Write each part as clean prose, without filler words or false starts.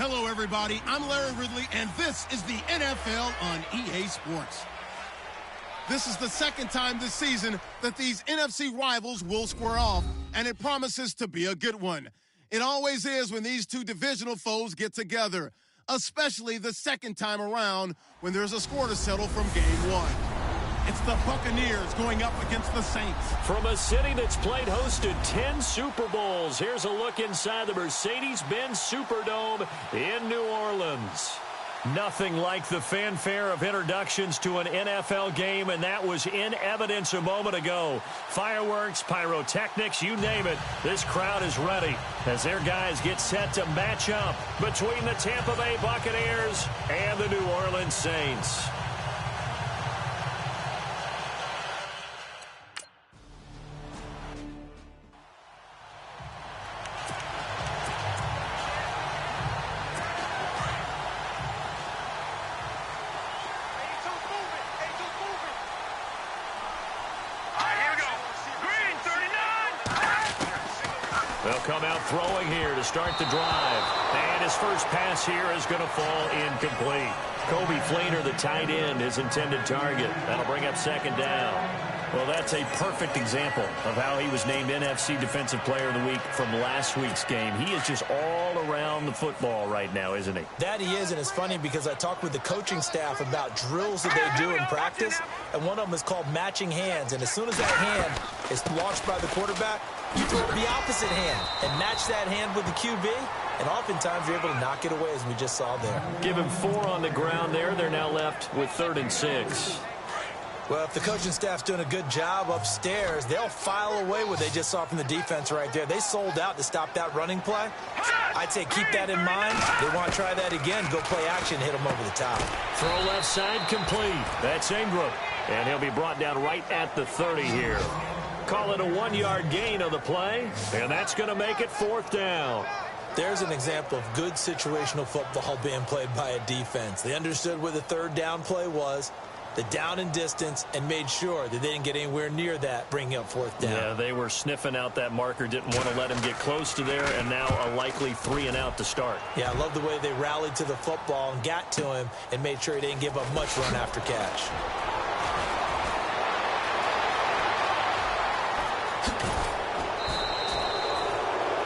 Hello, everybody. I'm Larry Ridley, and this is the NFL on EA Sports. This is the second time this season that these NFC rivals will square off, and it promises to be a good one. It always is when these two divisional foes get together, especially the second time around when there's a score to settle from game one. It's the Buccaneers going up against the Saints. From a city that's played host to 10 Super Bowls, here's a look inside the Mercedes-Benz Superdome in New Orleans. Nothing like the fanfare of introductions to an NFL game, and that was in evidence a moment ago. Fireworks, pyrotechnics, you name it. This crowd is ready as their guys get set to match up between the Tampa Bay Buccaneers and the New Orleans Saints. They'll come out throwing here to start the drive. And his first pass here is going to fall incomplete. Kobe Fleener, the tight end, his intended target. That'll bring up second down. Well, that's a perfect example of how he was named NFC Defensive Player of the Week from last week's game. He is just all around the football right now, isn't he? That he is, and it's funny because I talked with the coaching staff about drills that they do in practice, and one of them is called matching hands. And as soon as that hand is launched by the quarterback, you throw the opposite hand and match that hand with the QB, and oftentimes you're able to knock it away, as we just saw there. Give him 4 on the ground there. They're now left with 3rd and 6. Well, if the coaching staff's doing a good job upstairs, they'll file away what they just saw from the defense right there. They sold out to stop that running play. I'd say keep that in mind. They want to try that again, go play action, hit them over the top. Throw left side complete. That's Ingram. And he'll be brought down right at the 30 here. Call it a 1-yard gain on the play, and that's going to make it 4th down. There's an example of good situational football being played by a defense. They understood what the 3rd down play was, the down and distance, and made sure that they didn't get anywhere near that, bringing up 4th down. Yeah, they were sniffing out that marker, didn't want to let him get close to there, and now a likely 3 and out to start. Yeah, I love the way they rallied to the football and got to him and made sure he didn't give up much run after catch.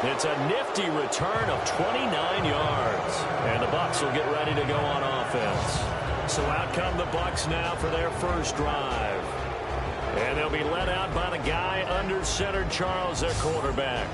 It's a nifty return of 29 yards. And the Bucs will get ready to go on offense. So out come the Bucs now for their first drive. And they'll be led out by the guy under center, Charles, their quarterback.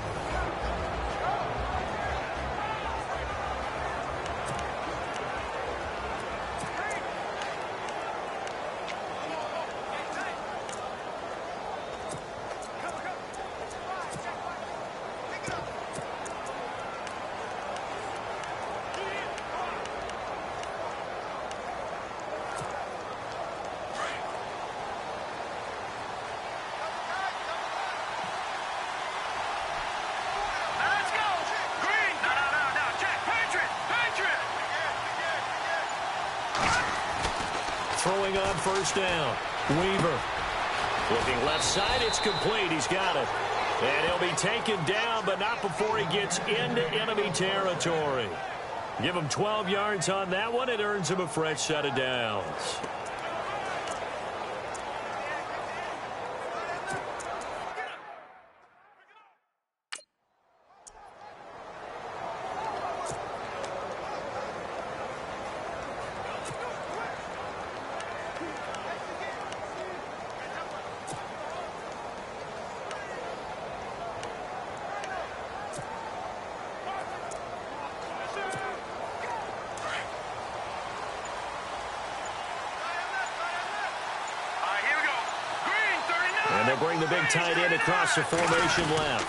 Throwing on first down. Weaver. Looking left side, it's complete. He's got it. And he'll be taken down, but not before he gets into enemy territory. Give him 12 yards on that one. It earns him a fresh set of downs. And they'll bring the big tight end across the formation left.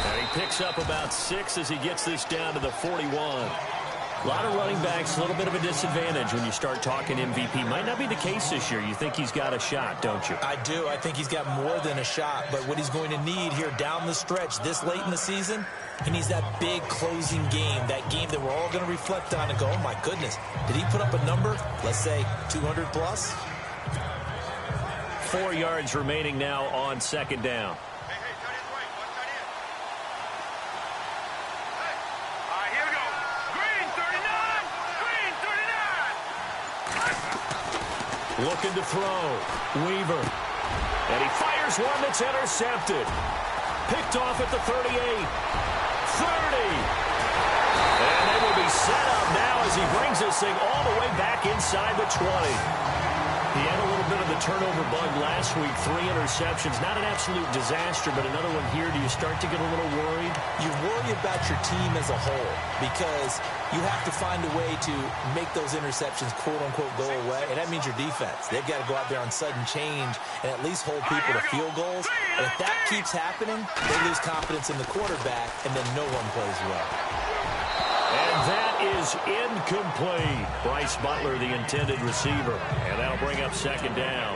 And he picks up about 6 as he gets this down to the 41. A lot of running backs, a little bit of a disadvantage when you start talking MVP. Might not be the case this year. You think he's got a shot, don't you? I do. I think he's got more than a shot. But what he's going to need here down the stretch this late in the season, he needs that big closing game, that game that we're all going to reflect on and go, oh, my goodness, did he put up a number, let's say 200 plus? 4 yards remaining now on second down. Looking to throw. Weaver. And he fires one that's intercepted. Picked off at the 38. 30. And they will be set up now as he brings this thing all the way back inside the 20. He had a little bit of the turnover bug last week. 3 interceptions. Not an absolute disaster, but another one here. Do you start to get a little worried? You worry about your team as a whole because you have to find a way to make those interceptions, quote-unquote, go away. And that means your defense. They've got to go out there on sudden change and at least hold people to field goals. And if that keeps happening, they lose confidence in the quarterback, and then no one plays well. And that is incomplete. Bryce Butler, the intended receiver. And that'll bring up second down.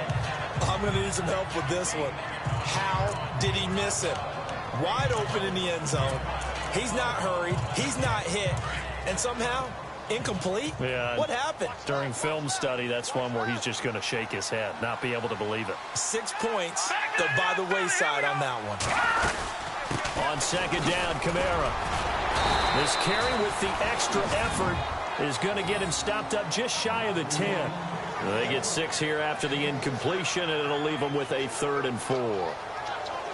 I'm going to need some help with this one. How did he miss him? Wide open in the end zone. He's not hurried. He's not hit. And somehow, incomplete? Yeah. What happened? During film study, that's one where he's just going to shake his head, not be able to believe it. 6 points go by the wayside on that one. On second down, Kamara. This carry with the extra effort is going to get him stopped up just shy of the 10. They get 6 here after the incompletion, and it'll leave them with a 3rd and 4.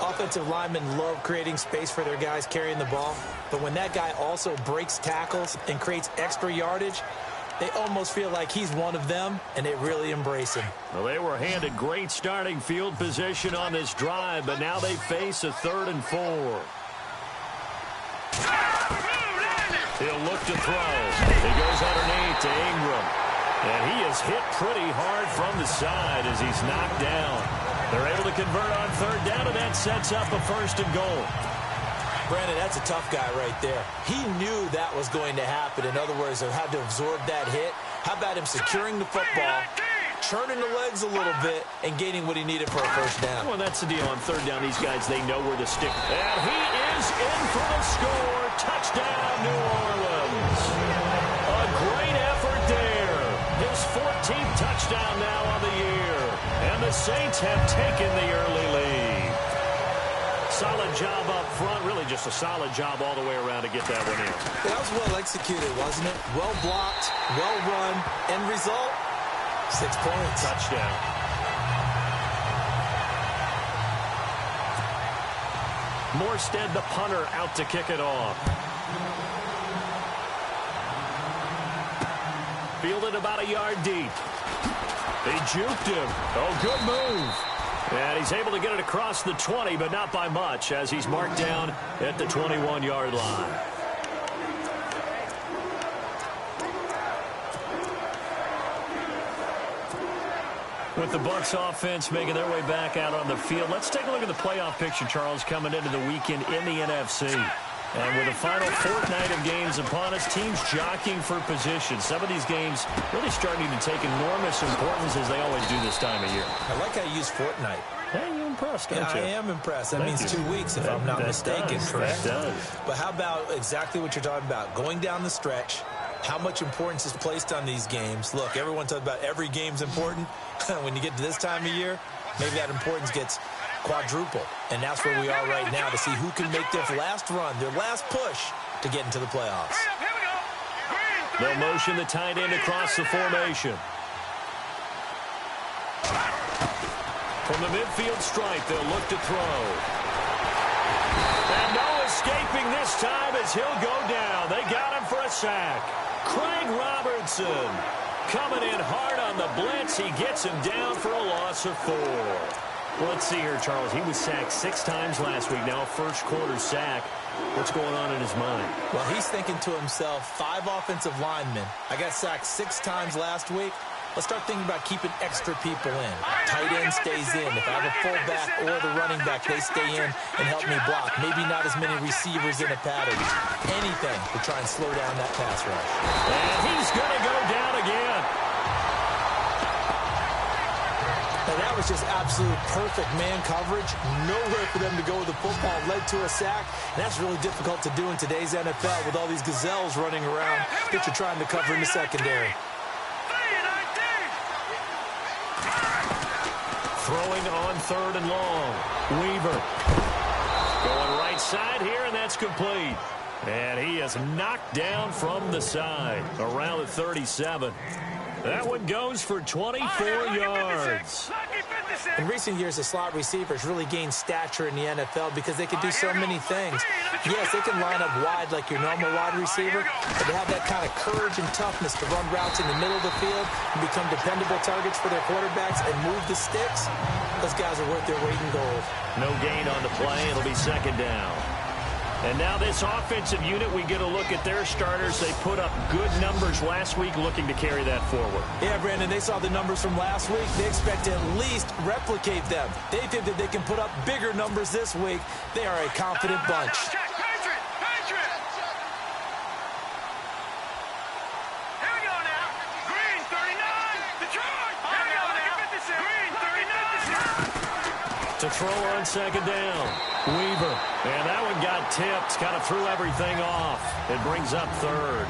Offensive linemen love creating space for their guys carrying the ball, but when that guy also breaks tackles and creates extra yardage, they almost feel like he's one of them, and they really embrace him. Well, they were handed great starting field position on this drive, but now they face a 3rd and 4. He'll look to throw. He goes underneath to Ingram. And he is hit pretty hard from the side as he's knocked down. They're able to convert on 3rd down, and that sets up a 1st and goal. Brandon, that's a tough guy right there. He knew that was going to happen. In other words, he had to absorb that hit. How about him securing the football, churning the legs a little bit, and gaining what he needed for a 1st down? Well, that's the deal. On 3rd down, these guys, they know where to stick. And he is in for the score. Touchdown, New Orleans. A great effort there. His 14th touchdown now on the year. And the Saints have taken the early lead. Solid job up front. Really just a solid job all the way around to get that one in. That was well executed, wasn't it? Well blocked, well run. End result, 6 points. Touchdown. Morstead, the punter, out to kick it off. Fielded about a yard deep. He juked him. Oh, good move. And he's able to get it across the 20, but not by much, as he's marked down at the 21-yard line. With the Bucs offense making their way back out on the field, let's take a look at the playoff picture, Charles, coming into the weekend in the NFC. And with the final fortnight of games upon us, teams jockeying for position. Some of these games really starting to take enormous importance as they always do this time of year. I like how you use fortnight. Hey, you're impressed, don't you? I am impressed. That means 2 weeks, if I'm not mistaken. Correct. That does. But how about exactly what you're talking about? Going down the stretch, how much importance is placed on these games. Look, everyone talks about every game's important. When you get to this time of year, maybe that importance gets quadruple. And that's where we are right now to see who can make their last run, their last push to get into the playoffs. They'll motion the tight end across the formation. From the midfield stripe, they'll look to throw. And no escaping this time as he'll go down. They got him for a sack. Craig Robertson coming in hard on the blitz. He gets him down for a loss of 4. Well, let's see here, Charles. He was sacked 6 times last week. Now a first-quarter sack. What's going on in his mind? Well, he's thinking to himself, 5 offensive linemen. I got sacked 6 times last week. Let's start thinking about keeping extra people in. Tight end stays in. If I have a fullback or the running back, they stay in and help me block. Maybe not as many receivers in a pattern. Anything to try and slow down that pass rush. And he's going to go down again. And that was just absolute perfect man coverage. Nowhere for them to go with the football. Led to a sack. And that's really difficult to do in today's NFL with all these gazelles running around that you're trying to cover in the secondary. Throwing on 3rd and long. Weaver. Going right side here, and that's complete. And he is knocked down from the side around the 37. That one goes for 24 yards. In recent years, the slot receivers really gained stature in the NFL because they can do so many things. Yes, they can line up wide like your normal wide receiver, but they have that kind of courage and toughness to run routes in the middle of the field and become dependable targets for their quarterbacks and move the sticks. Those guys are worth their weight in gold. No gain on the play. It'll be second down. And now this offensive unit, we get a look at their starters. They put up good numbers last week, looking to carry that forward. Yeah, Brandon, they saw the numbers from last week. They expect to at least replicate them. They think that they can put up bigger numbers this week. They are a confident bunch. To throw on second down. Weaver. And that one got tipped. Kind of threw everything off. It brings up third.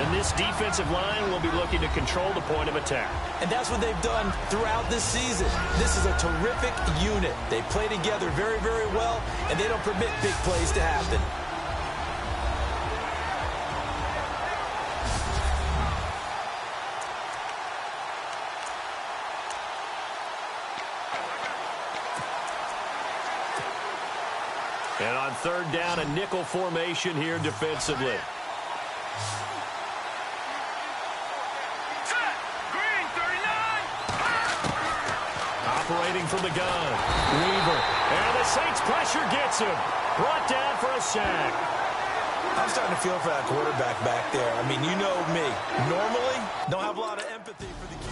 And this defensive line will be looking to control the point of attack. And that's what they've done throughout this season. This is a terrific unit. They play together very, very well, and they don't permit big plays to happen. And on third down, a nickel formation here defensively. Operating from the gun. Weaver. And the Saints pressure gets him. Brought down for a sack. I'm starting to feel for that quarterback back there. I mean, you know me. Normally, don't have a lot of empathy for the QB.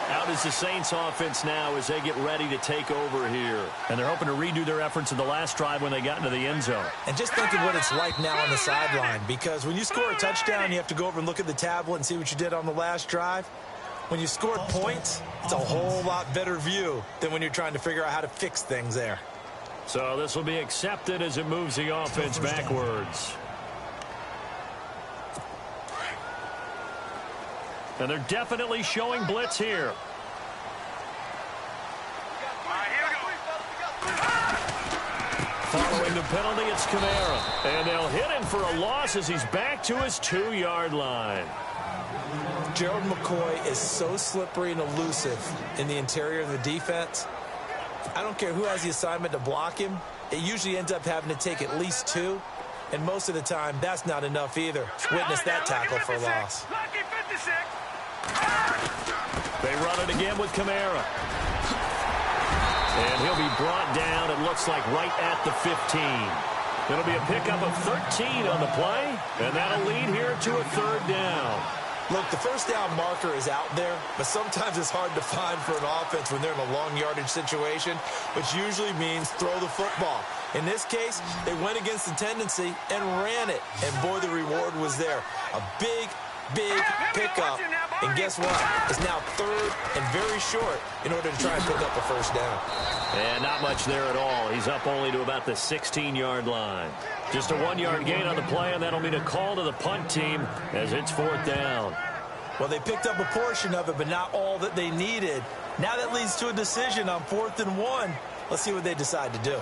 Out is the Saints offense now as they get ready to take over here. And they're hoping to redo their efforts in the last drive when they got into the end zone. And just think of what it's like now on the sideline, because when you score a touchdown, you have to go over and look at the tablet and see what you did on the last drive. When you score points, it's a whole lot better view than when you're trying to figure out how to fix things there. So this will be accepted as it moves the offense backwards. And they're definitely showing blitz here. Following the penalty, it's Kamara. And they'll hit him for a loss as he's back to his 2-yard line. Gerald McCoy is so slippery and elusive in the interior of the defense. I don't care who has the assignment to block him. It usually ends up having to take at least 2. And most of the time, that's not enough either. Witness that tackle for loss. They run it again with Kamara. And he'll be brought down, it looks like, right at the 15. It'll be a pickup of 13 on the play, and that'll lead here to a third down. Look, the first down marker is out there, but sometimes it's hard to find for an offense when they're in a long yardage situation, which usually means throw the football. In this case, they went against the tendency and ran it, and boy, the reward was there. A big pickup, and guess what? It's now third and very short in order to try and pick up a first down. And not much there at all. He's up only to about the 16-yard line. Just a 1-yard gain on the play, and that'll mean a call to the punt team as it's fourth down. Well, they picked up a portion of it, but not all that they needed. Now that leads to a decision on 4th and 1. Let's see what they decide to do.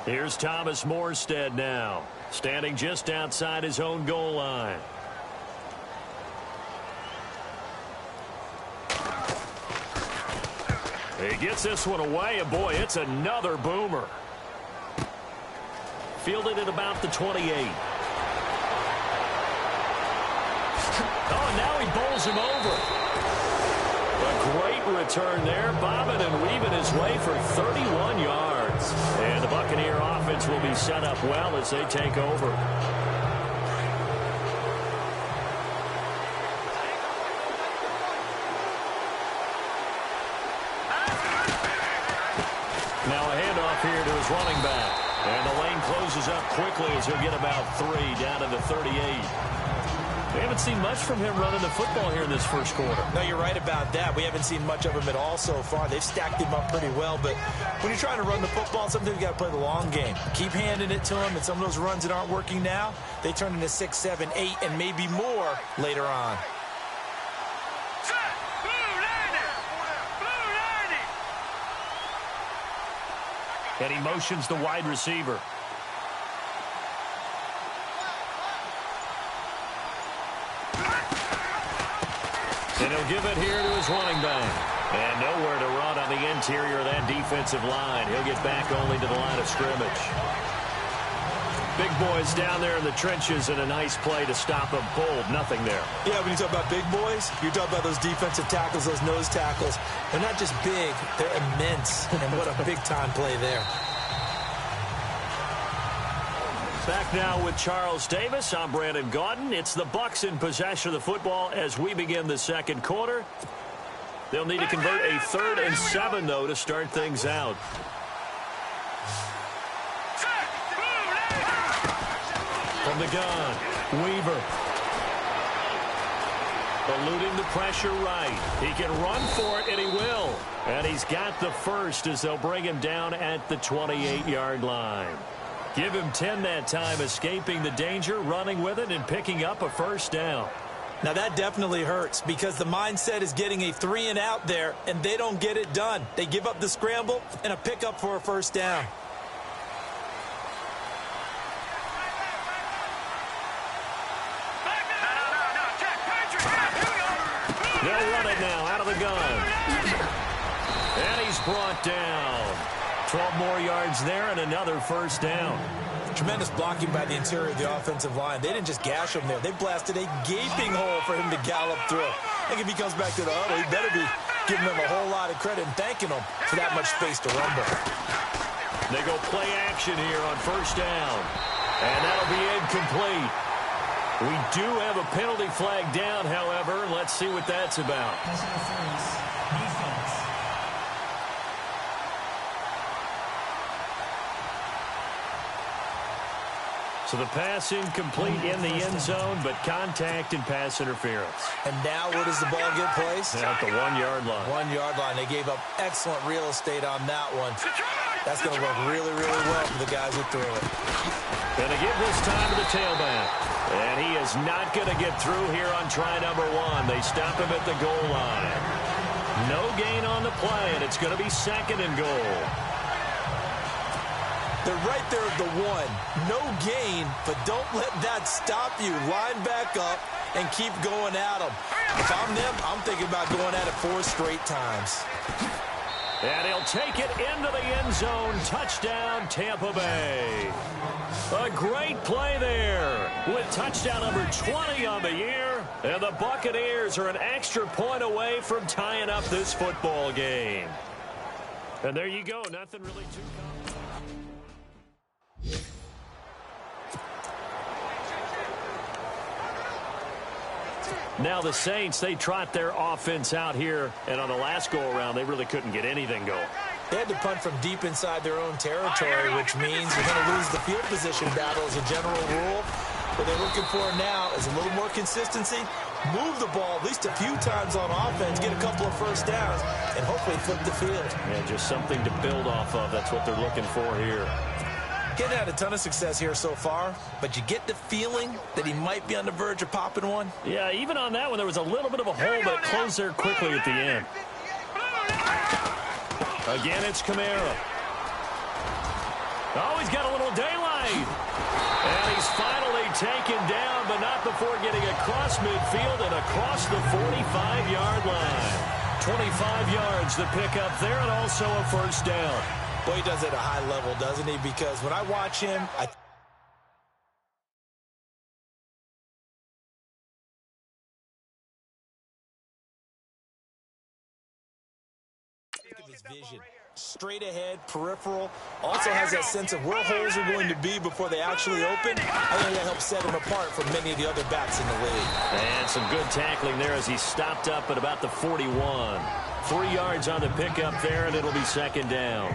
Here's Thomas Morstead now, standing just outside his own goal line. He gets this one away, and boy, it's another boomer. Fielded at about the 28. Oh, and now he bowls him over. A great return there, bobbing and weaving his way for 31 yards. And the Buccaneer offense will be set up well as they take over. Now a handoff here to his running back. And the lane closes up quickly as he'll get about 3 down to the 38. We haven't seen much from him running the football here in this first quarter. No, you're right about that. We haven't seen much of him at all so far. They've stacked him up pretty well, but when you're trying to run the football, sometimes you got to play the long game. Keep handing it to him, and some of those runs that aren't working now, they turn into 6, 7, 8, and maybe more later on. And he motions the wide receiver. And he'll give it here to his running back. And nowhere to run on the interior of that defensive line. He'll get back only to the line of scrimmage. Big boys down there in the trenches, and a nice play to stop him. Bold, nothing there. Yeah, when you talk about big boys, you're talking about those defensive tackles, those nose tackles. They're not just big, they're immense. And what a big-time play there. Back now with Charles Davis. I'm Brandon Gaudin. It's the Bucs in possession of the football as we begin the second quarter. They'll need to convert a 3rd and 7, though, to start things out. From the gun, Weaver. Eluding the pressure right. He can run for it, and he will. And he's got the first as they'll bring him down at the 28-yard line. Give him 10 that time, escaping the danger, running with it, and picking up a first down. Now that definitely hurts because the mindset is getting a 3 and out there, and they don't get it done. They give up the scramble and a pickup for a first down. They'll run it now out of the gun. And he's brought down. 12 more yards there and another first down. Tremendous blocking by the interior of the offensive line. They didn't just gash him there. They blasted a gaping hole for him to gallop through. I think if he comes back to the huddle, he better be giving them a whole lot of credit and thanking them for that much space to rumble. They go play action here on first down. And that'll be incomplete. We do have a penalty flag down, however. Let's see what that's about. So the pass incomplete in the end zone, but contact and pass interference. And now where does the ball get placed? At the 1-yard line. 1-yard line. They gave up excellent real estate on that one. That's going to work really, really well for the guys who threw it. Going to give this time to the tailback. And he is not going to get through here on try number 1. They stop him at the goal line. No gain on the play, and it's going to be 2nd and goal. They're right there at the 1. No gain, but don't let that stop you. Line back up and keep going at them. If I'm them, I'm thinking about going at it 4 straight times. And he'll take it into the end zone. Touchdown, Tampa Bay. A great play there with touchdown number 20 on the year. And the Buccaneers are an extra point away from tying up this football game. And there you go. Nothing really too complicated. Now the Saints, they trot their offense out here, and on the last go-around, they really couldn't get anything going. They had to punt from deep inside their own territory, which means you're going to lose the field position battle as a general rule. What they're looking for now is a little more consistency, move the ball at least a few times on offense, get a couple of first downs, and hopefully flip the field. Yeah, just something to build off of. That's what they're looking for here. Getting had a ton of success here so far, but you get the feeling that he might be on the verge of popping one. Yeah, even on that one, there was a little bit of a hole, but it closed there quickly at the end. Again, it's Kamara. Oh, he's got a little daylight. And he's finally taken down, but not before getting across midfield and across the 45-yard line. 25 yards to pick up there, and also a first down. Boy, he does it at a high level, doesn't he? Because when I watch him, I think of his vision. Straight ahead, peripheral. Also has that sense of where holes are going to be before they actually open. I think that helps set him apart from many of the other backs in the league. And some good tackling there as he stopped up at about the 41. 3 yards on the pickup there, and it'll be second down.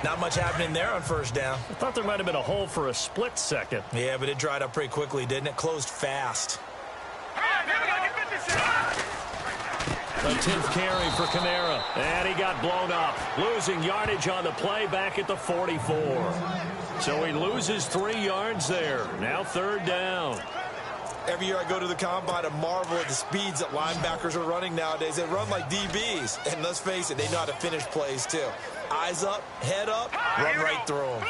Not much happening there on first down. I thought there might have been a hole for a split second. Yeah, but it dried up pretty quickly, didn't it? Closed fast. A 10th carry for Kamara. And he got blown up. Losing yardage on the play back at the 44. So he loses 3 yards there. Now third down. Every year I go to the combine and marvel at the speeds that linebackers are running nowadays. They run like DBs. And let's face it, they know how to finish plays too. Eyes up, head up, run right through him.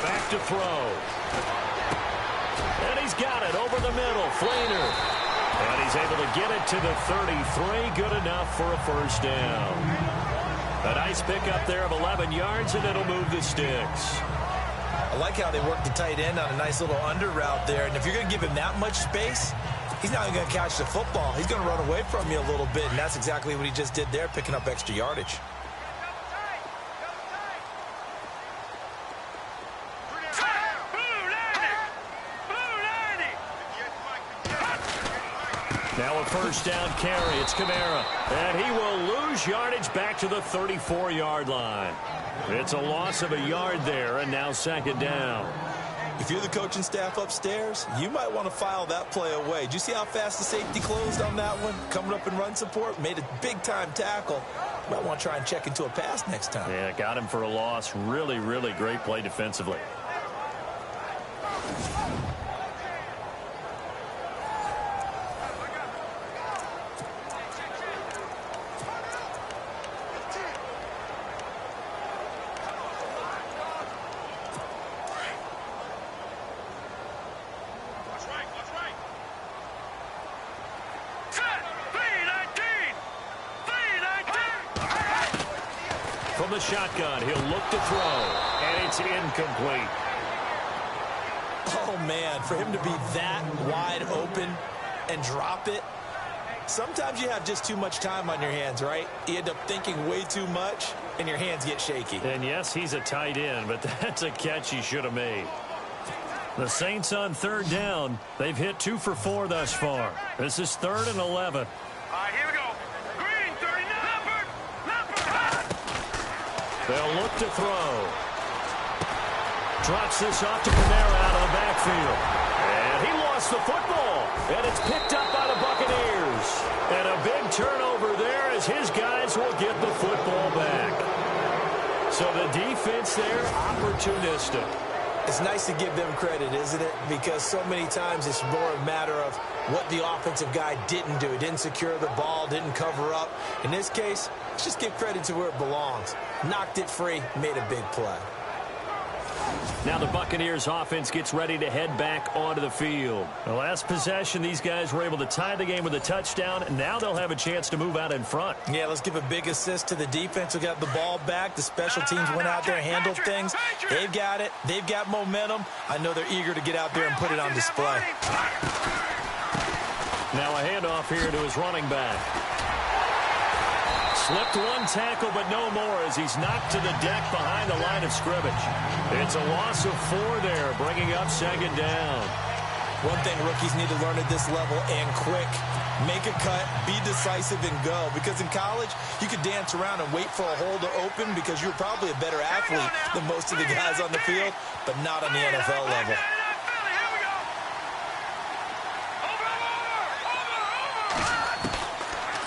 Back to throw. And he's got it over the middle. Fleener. And he's able to get it to the 33. Good enough for a first down. A nice pickup there of 11 yards, and it'll move the sticks. I like how they work the tight end on a nice little under route there. And if you're going to give him that much space, he's not even going to catch the football. He's going to run away from you a little bit, and that's exactly what he just did there, picking up extra yardage. Now a first down carry. It's Kamara. And he will lose yardage back to the 34-yard line. It's a loss of a yard there, and now second down. If you're the coaching staff upstairs, you might want to file that play away. Did you see how fast the safety closed on that one? Coming up in run support, made a big-time tackle. You might want to try and check into a pass next time. Yeah, got him for a loss. Really, really great play defensively. From the shotgun, he'll look to throw, and it's incomplete. Oh, man, for him to be that wide open and drop it, sometimes you have just too much time on your hands, right? You end up thinking way too much, and your hands get shaky. And, yes, he's a tight end, but that's a catch he should have made. The Saints on third down. They've hit 2 for 4 thus far. This is 3rd and 11. Here we go. Green, 39. They'll look to throw. Drops this off to Kamara out of the backfield. And he lost the football. And it's picked up by the Buccaneers. And a big turnover there as his guys will get the football back. So the defense there, opportunistic. It's nice to give them credit, isn't it? Because so many times it's more a matter of what the offensive guy didn't do. He didn't secure the ball, didn't cover up. In this case, let's just give credit to where it belongs. Knocked it free, made a big play. Now the Buccaneers offense gets ready to head back onto the field. The last possession, these guys were able to tie the game with a touchdown, and now they'll have a chance to move out in front. Yeah, let's give a big assist to the defense who got the ball back. The special teams went out there, handled things. They've got it. They've got momentum. I know they're eager to get out there and put it on display. Now a handoff here to his running back. Slipped one tackle, but no more as he's knocked to the deck behind the line of scrimmage. It's a loss of 4 there, bringing up second down. One thing rookies need to learn at this level, and quick. Make a cut, be decisive, and go. Because in college, you could dance around and wait for a hole to open because you're probably a better athlete than most of the guys on the field, but not on the NFL level.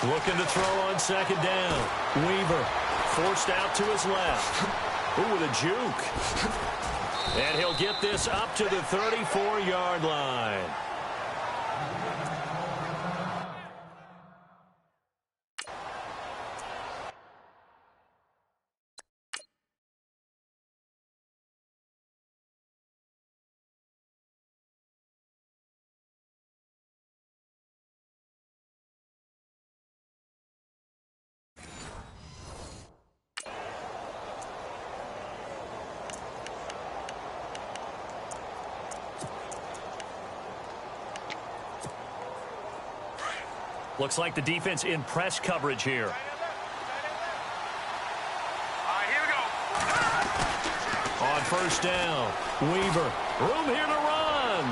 Looking to throw on second down. Weaver forced out to his left. Ooh, with a juke. And he'll get this up to the 34-yard line. Looks like the defense in press coverage here. Here we go. On first down, Weaver. Room here to run.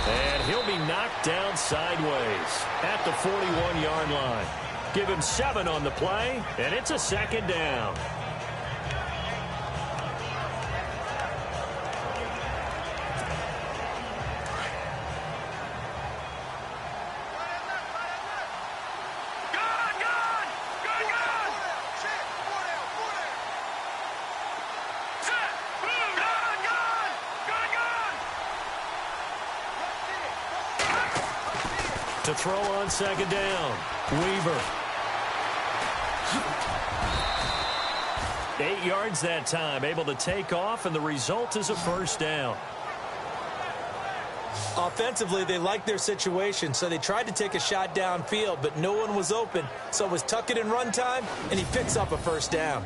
And he'll be knocked down sideways at the 41-yard line. Give him 7 on the play, and it's a second down. To throw on second down, Weaver. 8 yards that time, able to take off, and the result is a first down. Offensively, they liked their situation, so they tried to take a shot downfield, but no one was open, so it was tuck it and run time, and he picks up a first down.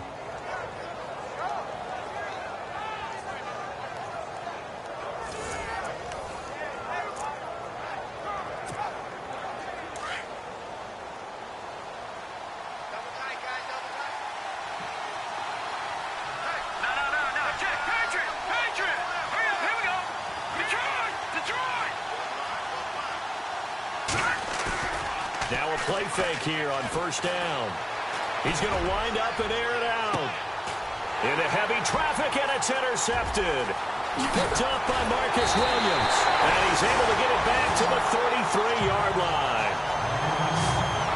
Now a play fake here on first down. He's going to wind up and air it out. Into heavy traffic, and it's intercepted. Picked up by Marcus Williams. And he's able to get it back to the 33-yard line.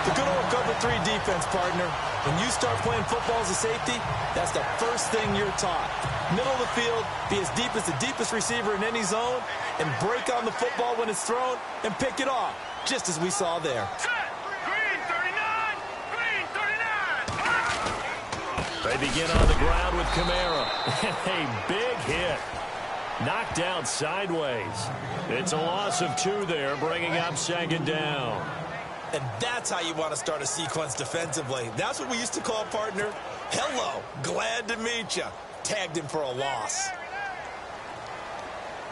The good old cover 3 defense, partner. When you start playing football as a safety, that's the first thing you're taught. Middle of the field, be as deep as the deepest receiver in any zone, and break on the football when it's thrown, and pick it off, just as we saw there. They begin on the ground with Kamara. A big hit. Knocked out sideways. It's a loss of 2 there, bringing up second down. And that's how you want to start a sequence defensively. That's what we used to call, partner, hello, glad to meet you. Tagged him for a loss.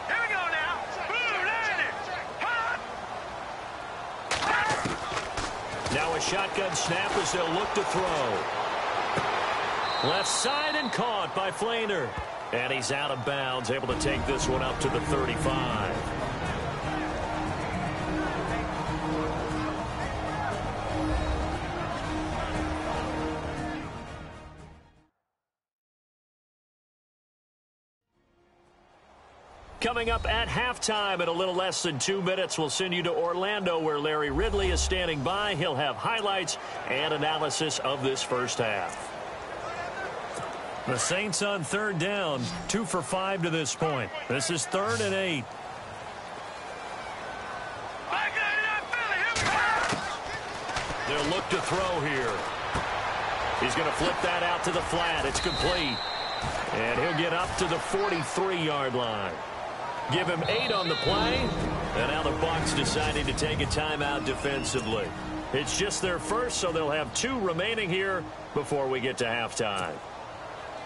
Here we go now. Boom, landed. Now a shotgun snap as they'll look to throw. Left side and caught by Flainer. And he's out of bounds, able to take this one up to the 35. Coming up at halftime in a little less than 2 minutes, we'll send you to Orlando where Larry Ridley is standing by. He'll have highlights and analysis of this first half. The Saints on third down, 2 for 5 to this point. This is 3rd and 8. They'll look to throw here. He's going to flip that out to the flat. It's complete. And he'll get up to the 43-yard line. Give him 8 on the play. And now the Bucs deciding to take a timeout defensively. It's just their first, so they'll have 2 remaining here before we get to halftime.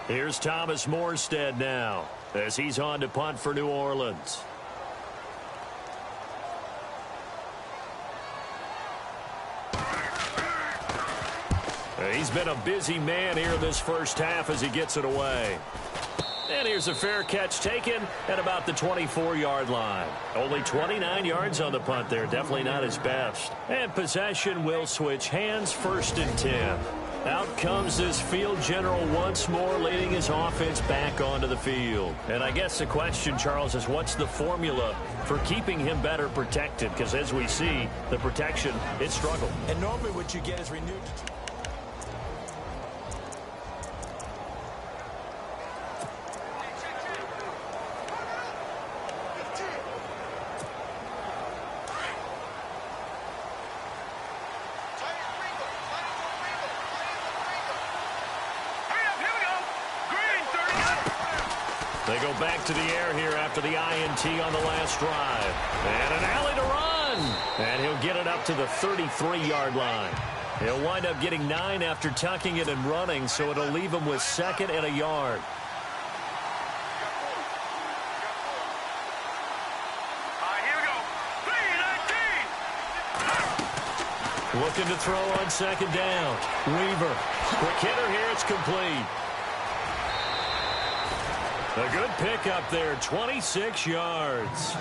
Here's Thomas Morstead now as he's on to punt for New Orleans. He's been a busy man here this first half as he gets it away. And here's a fair catch taken at about the 24-yard line. Only 29 yards on the punt there. Definitely not his best. And possession will switch hands, 1st and 10. Out comes this field general once more, leading his offense back onto the field. And I guess the question, Charles, is what's the formula for keeping him better protected? Because as we see, the protection, it struggled. And normally what you get is renewed. They go back to the air here after the INT on the last drive. And an alley to run. And he'll get it up to the 33-yard line. He'll wind up getting 9 after tucking it and running, so it'll leave him with 2nd and a yard. Here we go. 3-19. Looking to throw on 2nd down. Weaver. Quick hitter here. It's complete. A good pickup there, 26 yards.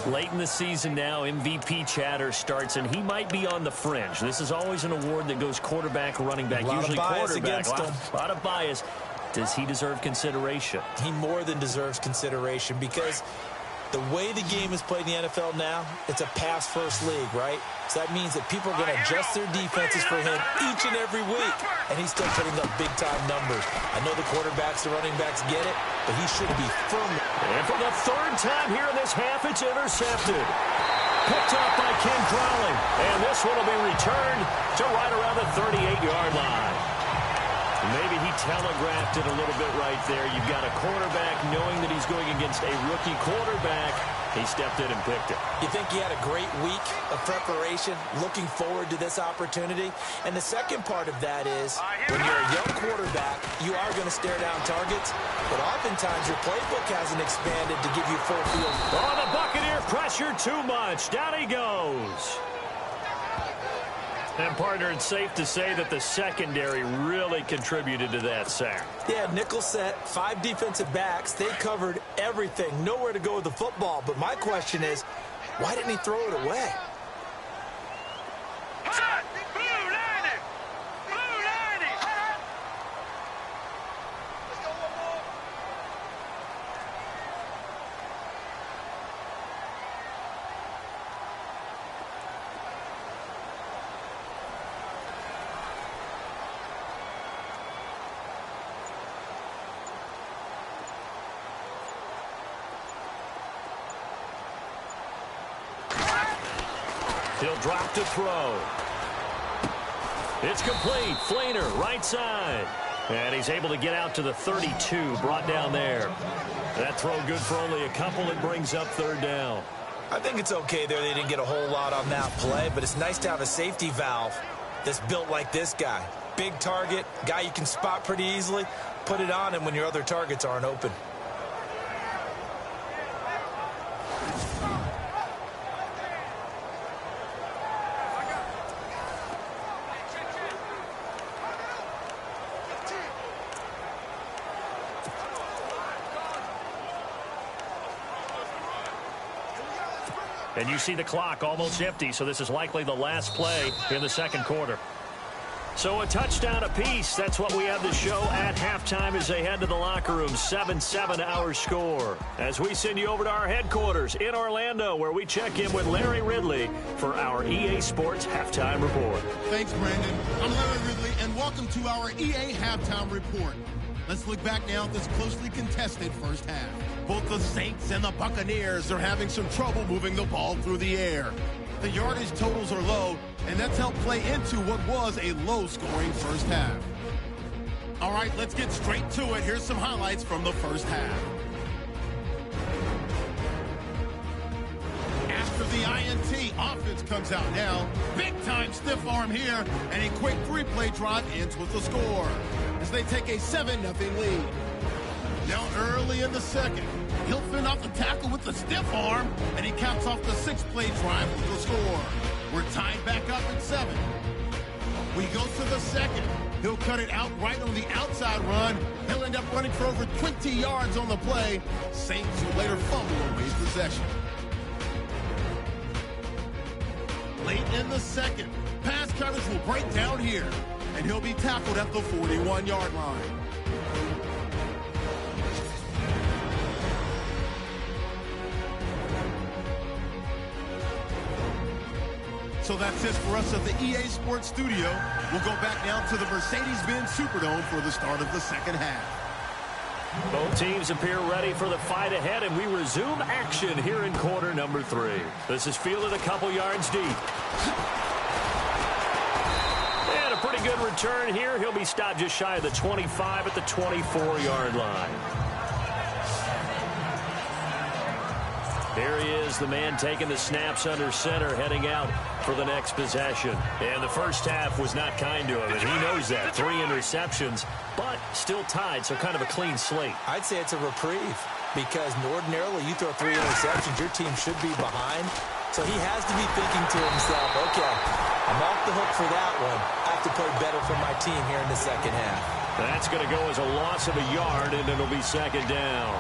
Late in the season now, MVP chatter starts, and he might be on the fringe. This is always an award that goes quarterback, running back, usually quarterback. A lot of bias. Does he deserve consideration? He more than deserves consideration because the way the game is played in the NFL now, it's a pass-first league, right? So that means that people are going to adjust their defenses for him each and every week, and he's still putting up big-time numbers. I know the quarterbacks, the running backs get it, but he should be firm. And for the 3rd time here in this half, it's intercepted. Picked off by Ken Crowley, and this one will be returned to right around the 38-yard line. Maybe he telegraphed it a little bit right there. You've got a quarterback knowing that he's going against a rookie quarterback. He stepped in and picked it. You think he had a great week of preparation, looking forward to this opportunity? And the second part of that is, when you're a young quarterback, you are going to stare down targets, but oftentimes your playbook hasn't expanded to give you full field. Oh, the Buccaneer pressure too much. Down he goes. And, partner, it's safe to say that the secondary really contributed to that sack. Yeah, nickel set, 5 defensive backs. They covered everything. Nowhere to go with the football. But my question is, why didn't he throw it away? Hot! Blue 90! Blue 90! Let's go one more. He'll drop to throw. It's complete. Flainer, right side. And he's able to get out to the 32, brought down there. That throw good for only a couple. It brings up third down. I think it's okay there. They didn't get a whole lot on that play, but it's nice to have a safety valve that's built like this guy. Big target, guy you can spot pretty easily. Put it on him when your other targets aren't open. And you see the clock almost empty, so this is likely the last play in the second quarter. So a touchdown apiece. That's what we have to show at halftime as they head to the locker room. 7-7 our score. As we send you over to our headquarters in Orlando, where we check in with Larry Ridley for our EA Sports Halftime Report. Thanks, Brandon. I'm Larry Ridley, and welcome to our EA Halftime Report. Let's look back now at this closely contested first half. Both the Saints and the Buccaneers are having some trouble moving the ball through the air. The yardage totals are low, and that's helped play into what was a low-scoring first half. All right, let's get straight to it. Here's some highlights from the first half. After the INT, offense comes out now. Big-time stiff arm here, and a quick 3-play drive ends with a score as they take a 7-0 lead. Now early in the second, he'll fend off the tackle with the stiff arm, and he caps off the 6-play drive with the score. We're tied back up at 7. We go to the second. He'll cut it out right on the outside run. He'll end up running for over 20 yards on the play. Saints will later fumble away possession. Late in the second, pass coverage will break down here, and he'll be tackled at the 41-yard line. So that's it for us at the EA Sports Studio. We'll go back now to the Mercedes-Benz Superdome for the start of the second half. Both teams appear ready for the fight ahead, and we resume action here in quarter number 3. This is fielded a couple yards deep. And a pretty good return here. He'll be stopped just shy of the 25 at the 24-yard line. There he is, the man taking the snaps under center, heading out for the next possession. And the first half was not kind to him, and he knows that. 3 interceptions, but still tied, so kind of a clean slate. I'd say it's a reprieve because ordinarily you throw 3 interceptions, your team should be behind. So he has to be thinking to himself, okay, I'm off the hook for that one. I have to play better for my team here in the second half. That's going to go as a loss of a yard, and it'll be second down.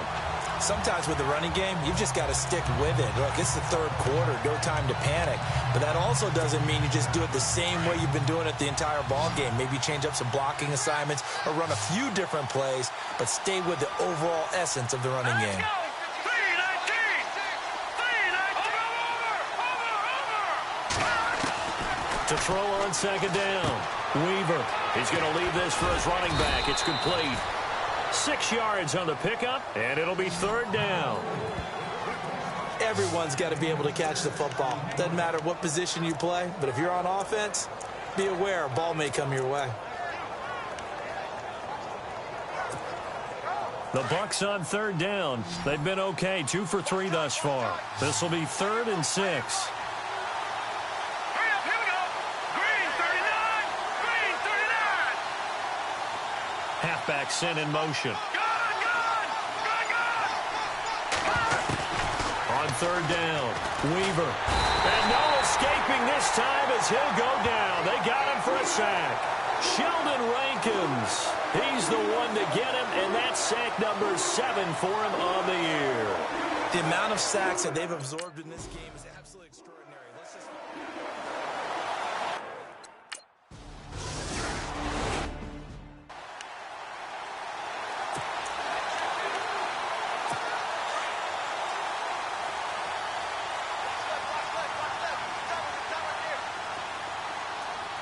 Sometimes with the running game, you've just got to stick with it. Look, it's the third quarter, no time to panic. But that also doesn't mean you just do it the same way you've been doing it the entire ball game. Maybe change up some blocking assignments or run a few different plays, but stay with the overall essence of the running game. To throw on second down, Weaver. He's going to leave this for his running back. It's complete. 6 yards on the pickup, and it'll be third down. Everyone's got to be able to catch the football. Doesn't matter what position you play, but if you're on offense, be aware a ball may come your way. The Bucs on third down. They've been okay, 2 for 3 thus far. This will be 3rd and 6. Hurry up, here we go. Green 39. Green 39. Halfback sent in motion. Gun, gun. Gun, gun. On third down, Weaver. And no escaping this time as he'll go down. They got him for a sack. Sheldon Rankins. He's the one to get him, and that's sack number 7 for him on the year. The amount of sacks that they've absorbed in this game is absolutely extraordinary. Let's just...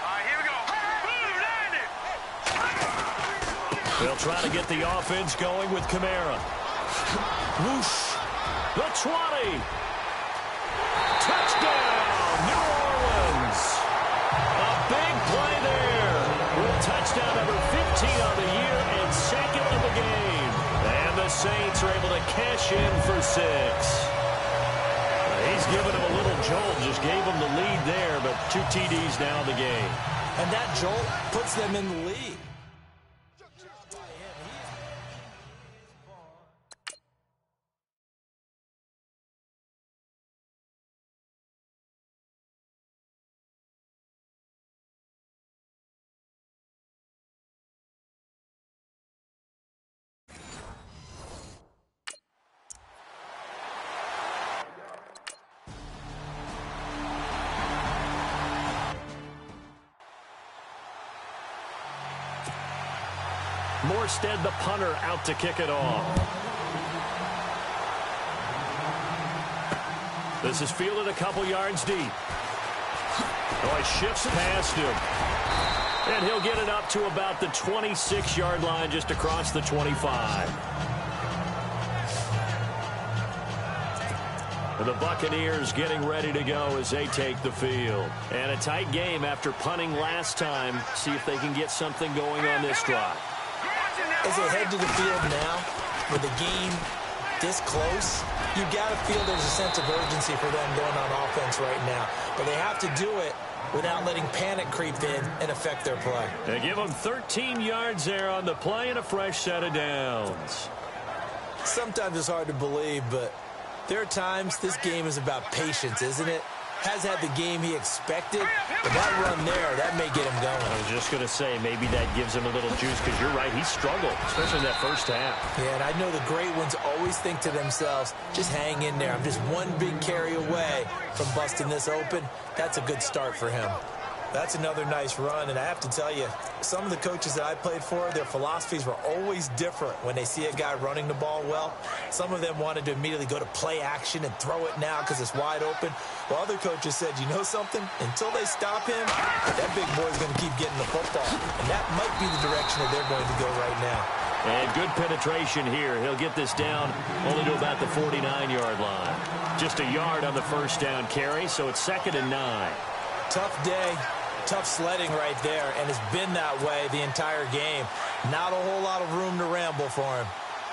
All right, here we go. Blue 90. They'll try to get the offense going with Kamara. Whoosh. The 20. Touchdown, New Orleans. A big play there. With touchdown number 15 on the year and 2nd of the game. And the Saints are able to cash in for 6. He's given him a little jolt, just gave him the lead there, but 2 TDs now in the game. And that jolt puts them in the lead. Morstead, the punter, out to kick it off. This is fielded a couple yards deep. Oh, he shifts past him. And he'll get it up to about the 26-yard line, just across the 25. And the Buccaneers getting ready to go as they take the field. And a tight game after punting last time. See if they can get something going on this drive. As they head to the field now, with the game this close, you've got to feel there's a sense of urgency for them going on offense right now. But they have to do it without letting panic creep in and affect their play. They give them 13 yards there on the play and a fresh set of downs. Sometimes it's hard to believe, but there are times this game is about patience, isn't it? Has had the game he expected, but that run there, that may get him going. I was just going to say, maybe that gives him a little juice, because you're right, he struggled, especially in that first half. Yeah, and I know the great ones always think to themselves, just hang in there. I'm just one big carry away from busting this open. That's a good start for him. That's another nice run, and I have to tell you, some of the coaches that I played for, their philosophies were always different when they see a guy running the ball well. Some of them wanted to immediately go to play action and throw it now because it's wide open. While other coaches said, you know something? Until they stop him, that big boy's going to keep getting the football. And that might be the direction that they're going to go right now. And good penetration here. He'll get this down only to about the 49-yard line. Just a yard on the first down carry, so it's 2nd and 9. Tough day, tough sledding right there, and it's been that way the entire game. Not a whole lot of room to ramble for him.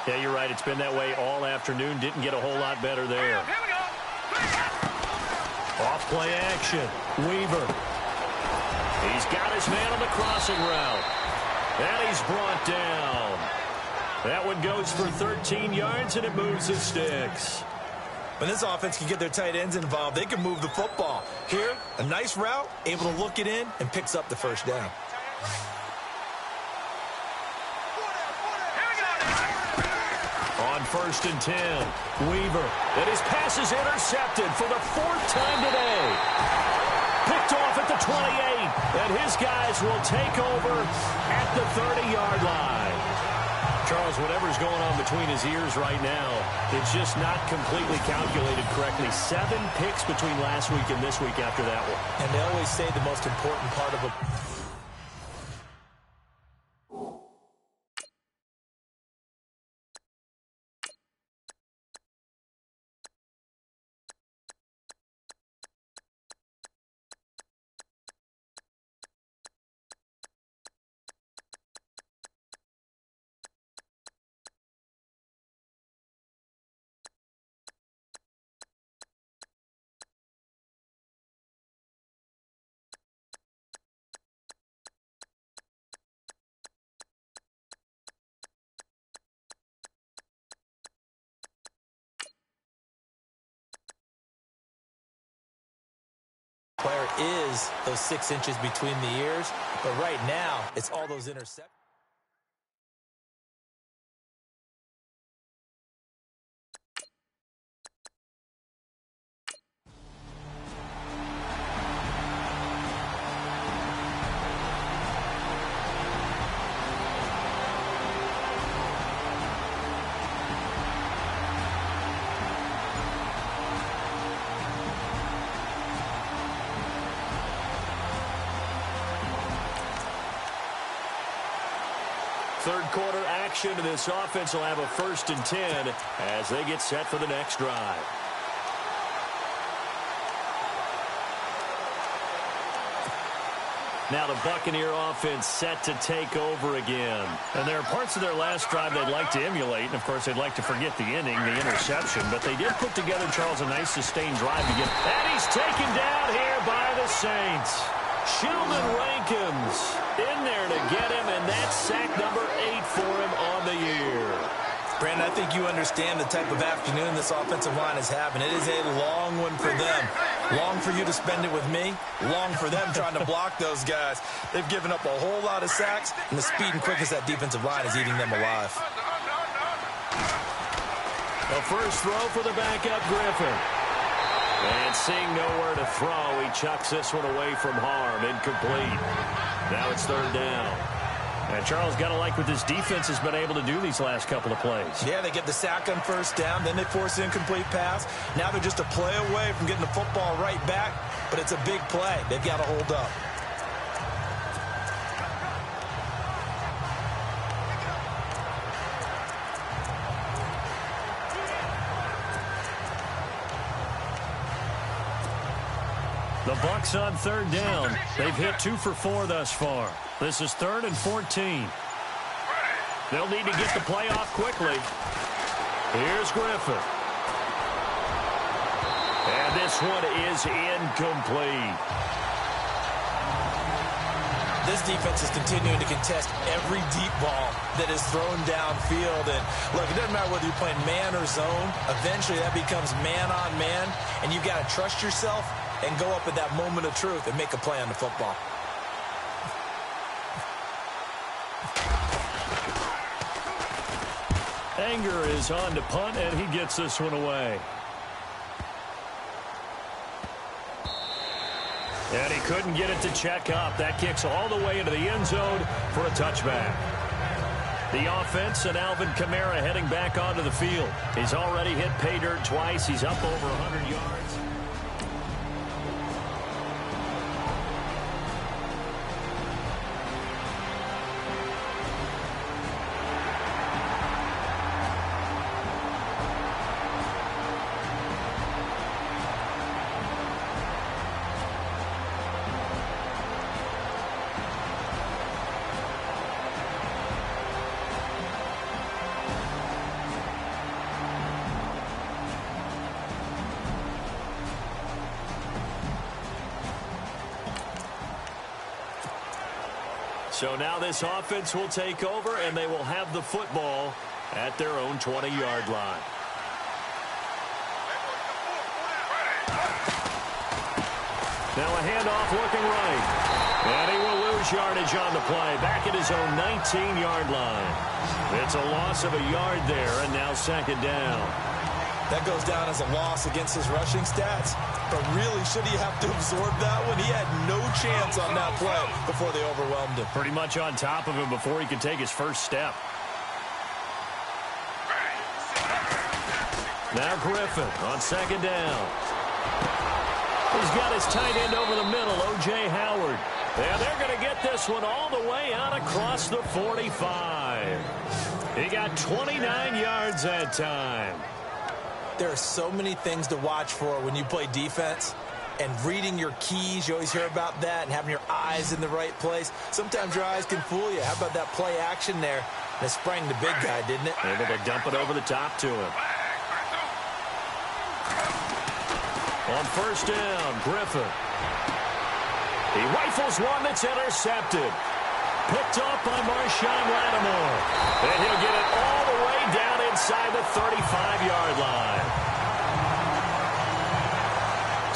Yeah, you're right. It's been that way all afternoon. Didn't get a whole lot better there. Here we go. Off play action. Weaver. He's got his man on the crossing route. And he's brought down. That one goes for 13 yards, and it moves the sticks. When this offense can get their tight ends involved, they can move the football. Here, a nice route, able to look it in, and picks up the first down. On 1st and 10, Weaver. And his pass is intercepted for the 4th time today. Picked off at the 28, and his guys will take over at the 30-yard line. Charles, whatever's going on between his ears right now, it's just not completely calculated correctly. 7 picks between last week and this week after that one. And they always say the most important part of a is those 6 inches between the ears, but right now it's all those interceptions. Third quarter action, and this offense will have a 1st and 10 as they get set for the next drive. Now the Buccaneer offense set to take over again. And there are parts of their last drive they'd like to emulate. And, of course, they'd like to forget the inning, the interception. But they did put together, Charles, a nice sustained drive to get. And he's taken down here by the Saints. Sheldon Rankins in there to get him, and that's sack number 8 for him on the year. Brandon, I think you understand the type of afternoon this offensive line is having. It is a long one for them. Long for you to spend it with me. Long for them trying to block those guys. They've given up a whole lot of sacks, and the speed and quickness of that defensive line is eating them alive. The first throw for the backup, Griffin. And seeing nowhere to throw, he chucks this one away from harm. Incomplete. Now it's 3rd down. And Charles, got to like what this defense has been able to do these last couple of plays. Yeah, they get the sack on 1st down, then they force an incomplete pass. Now they're just a play away from getting the football right back, but it's a big play. They've got to hold up. The Bucs on 3rd down. They've hit 2 for 4 thus far. This is 3rd and 14. They'll need to get the play off quickly. Here's Griffin. And this one is incomplete. This defense is continuing to contest every deep ball that is thrown downfield. And, look, it doesn't matter whether you're playing man or zone. Eventually, that becomes man on man, and you've got to trust yourself and go up at that moment of truth and make a play on the football. Anger is on to punt, and he gets this one away. And he couldn't get it to check up. That kicks all the way into the end zone for a touchback. The offense and Alvin Kamara heading back onto the field. He's already hit pay dirt twice. He's up over 100 yards. So now this offense will take over, and they will have the football at their own 20-yard line. Now a handoff looking right. And he will lose yardage on the play, back at his own 19-yard line. It's a loss of a yard there, and now 2nd down. That goes down as a loss against his rushing stats. But really, should he have to absorb that one? He had no chance on that play before they overwhelmed him. Pretty much on top of him before he could take his first step. Now Griffin on 2nd down. He's got his tight end over the middle, O.J. Howard. And they're going to get this one all the way out across the 45. He got 29 yards that time. There are so many things to watch for when you play defense. And reading your keys, you always hear about that, and having your eyes in the right place. Sometimes your eyes can fool you. How about that play action there? That sprang the big guy, didn't it? Able to dump it over the top to him. On 1st down, Griffin. He rifles one that's intercepted. Picked up by Marshawn Lattimore. And he'll get it all the way down inside the 35-yard line.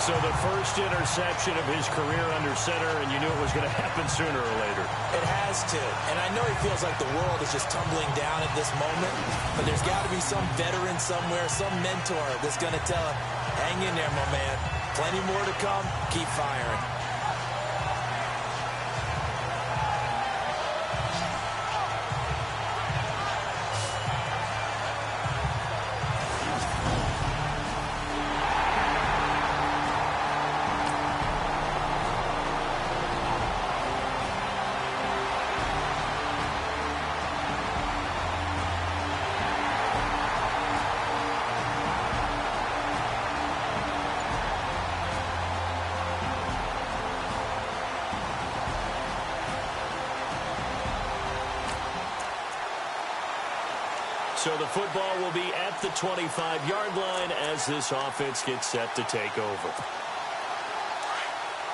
So the first interception of his career under center, and you knew it was going to happen sooner or later. It has to. And I know he feels like the world is just tumbling down at this moment, but there's got to be some veteran somewhere, some mentor that's going to tell him, hang in there, my man. Plenty more to come. Keep firing. So the football will be at the 25-yard line as this offense gets set to take over.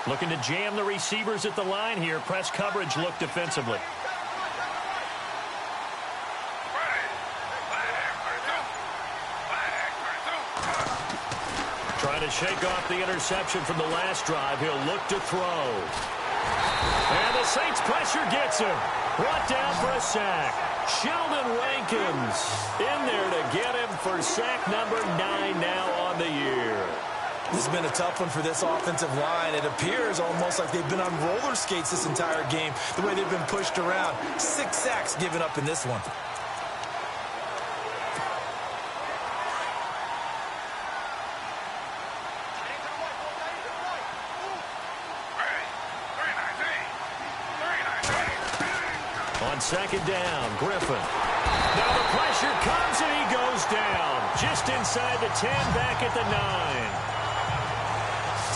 Looking to jam the receivers at the line here. Press coverage look defensively. Trying to shake off the interception from the last drive. He'll look to throw. And the Saints pressure gets him. Brought down for a sack. Sheldon Rankins in there to get him for sack number 9 now on the year. This has been a tough one for this offensive line. It appears almost like they've been on roller skates this entire game, the way they've been pushed around. 6 sacks given up in this one. On second down, Griffin. Now the pressure comes and he goes down. Just inside the 10, back at the 9.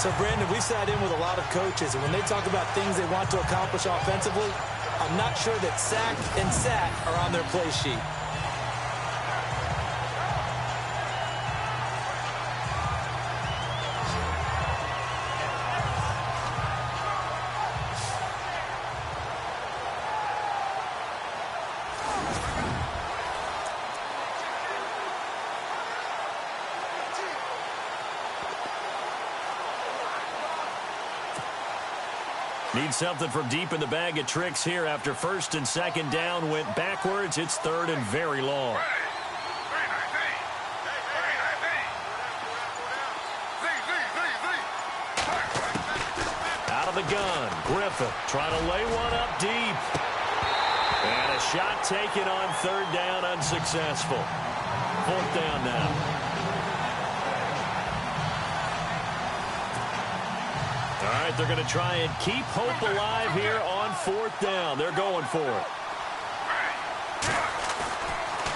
So, Brandon, we've sat in with a lot of coaches, and when they talk about things they want to accomplish offensively, I'm not sure that sack and sack are on their play sheet. Need something from deep in the bag of tricks here after first and second down went backwards. It's third and very long. Out of the gun, Griffin trying to lay one up deep. And a shot taken on third down, unsuccessful. Fourth down now. All right, they're going to try and keep hope alive here on fourth down. They're going for it.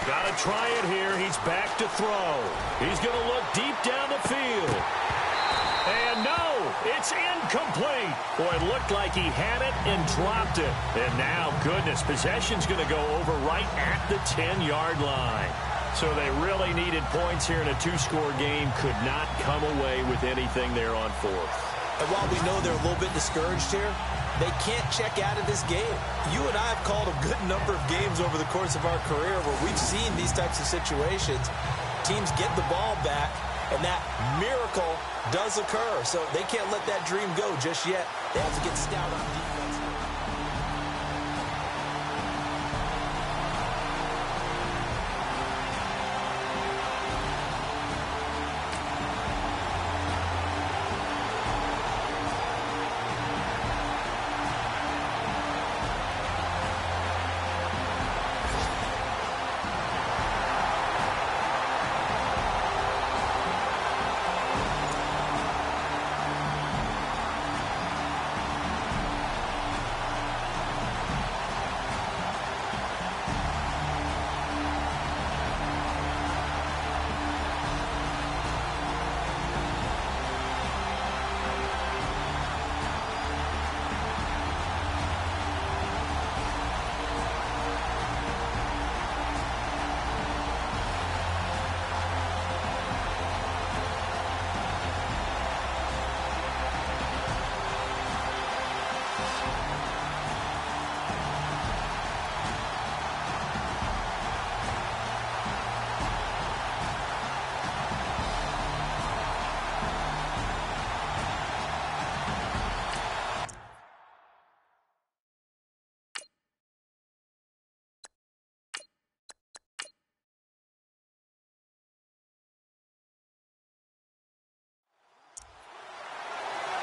Got to try it here. He's back to throw. He's going to look deep down the field. And no, it's incomplete. Boy, it looked like he had it and dropped it. And now, goodness, possession's going to go over right at the 10-yard line. So they really needed points here in a 2-score game. Could not come away with anything there on fourth. And while we know they're a little bit discouraged here, they can't check out of this game. You and I have called a good number of games over the course of our career where we've seen these types of situations. Teams get the ball back, and that miracle does occur. So they can't let that dream go just yet. They have to get stout on defense.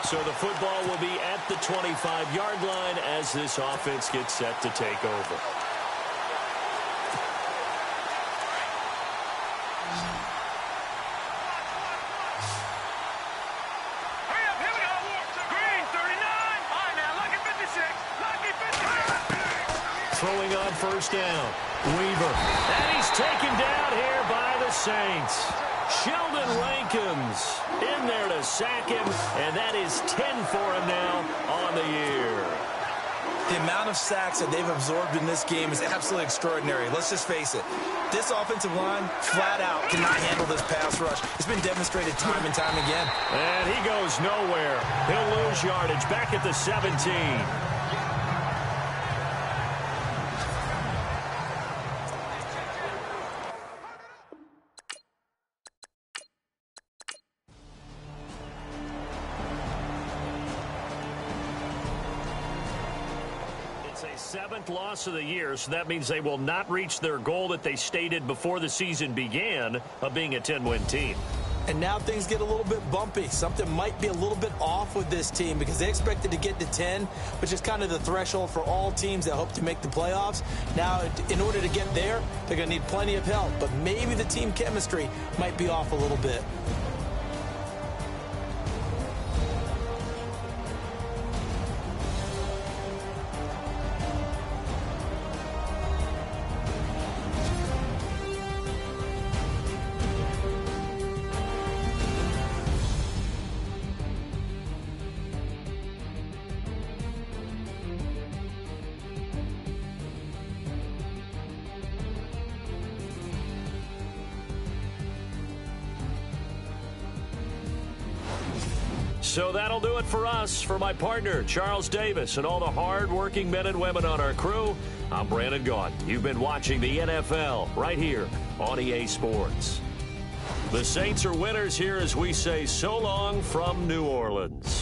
So the football will be at the 25-yard line as this offense gets set to take over. Throwing on first down. Weaver. And he's taken down here by the Saints. Sheldon Rankins in there to sack him, and that is 10 for him now on the year. The amount of sacks that they've absorbed in this game is absolutely extraordinary. Let's just face it. This offensive line, flat out, cannot handle this pass rush. It's been demonstrated time and time again. And he goes nowhere. He'll lose yardage back at the 17. Seventh loss of the year, so that means they will not reach their goal that they stated before the season began of being a 10-win team. And now things get a little bit bumpy. Something might be a little bit off with this team because they expected to get to 10, which is kind of the threshold for all teams that hope to make the playoffs. Now, in order to get there, they're going to need plenty of help, but maybe the team chemistry might be off a little bit. So that'll do it for us. For my partner, Charles Davis, and all the hard-working men and women on our crew, I'm Brandon Gaudin. You've been watching the NFL right here on EA Sports. The Saints are winners here as we say so long from New Orleans.